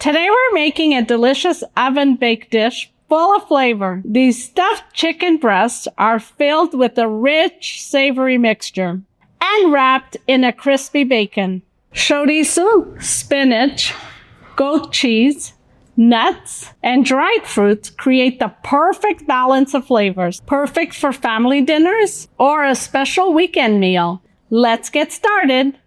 Today we're making a delicious oven-baked dish full of flavor. These stuffed chicken breasts are filled with a rich, savory mixture and wrapped in a crispy bacon. Chorizo, spinach, goat cheese, nuts, and dried fruits create the perfect balance of flavors, perfect for family dinners or a special weekend meal. Let's get started.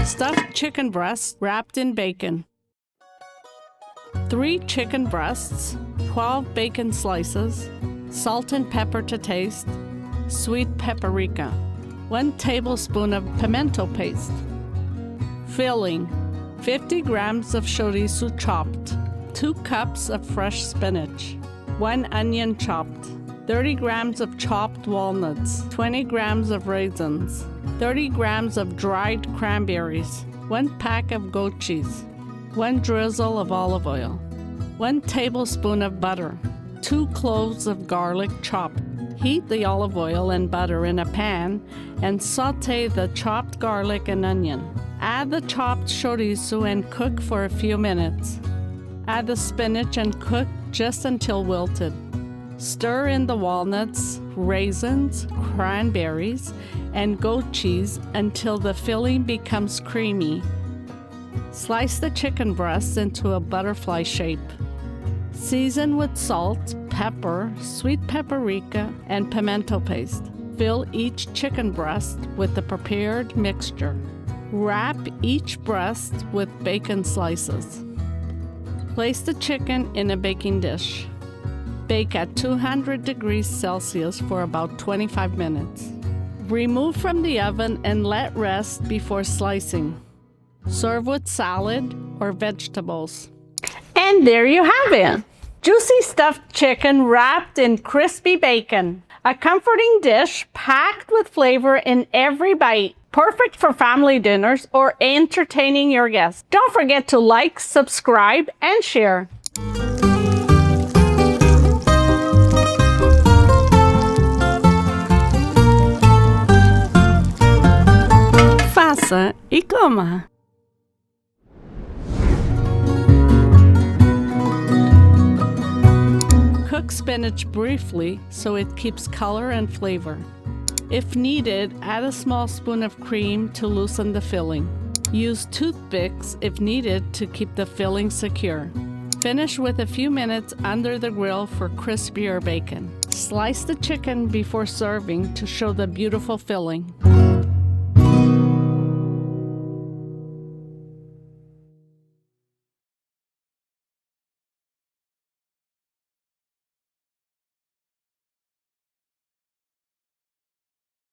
Stuffed chicken breasts wrapped in bacon. 3 chicken breasts, 12 bacon slices, salt and pepper to taste, sweet paprika, 1 tablespoon of pimento paste. Filling: 50 grams of chorizo chopped, 2 cups of fresh spinach, 1 onion chopped, 30 grams of chopped walnuts, 20 grams of raisins, 30 grams of dried cranberries, 1 pack of goat cheese, 1 drizzle of olive oil, 1 tablespoon of butter, 2 cloves of garlic chopped. Heat the olive oil and butter in a pan and saute the chopped garlic and onion. Add the chopped chorizo and cook for a few minutes. Add the spinach and cook just until wilted. Stir in the walnuts, raisins, cranberries, and goat cheese until the filling becomes creamy. Slice the chicken breasts into a butterfly shape. Season with salt, pepper, sweet paprika, and pimento paste. Fill each chicken breast with the prepared mixture. Wrap each breast with bacon slices. Place the chicken in a baking dish. Bake at 200 degrees Celsius for about 25 minutes. Remove from the oven and let rest before slicing. Serve with salad or vegetables. And there you have it. Juicy stuffed chicken wrapped in crispy bacon. A comforting dish packed with flavor in every bite. Perfect for family dinners or entertaining your guests. Don't forget to like, subscribe, and share. Faça e coma. Cook spinach briefly so it keeps color and flavor. If needed, add a small spoon of cream to loosen the filling. Use toothpicks if needed to keep the filling secure. Finish with a few minutes under the grill for crispier bacon. Slice the chicken before serving to show the beautiful filling.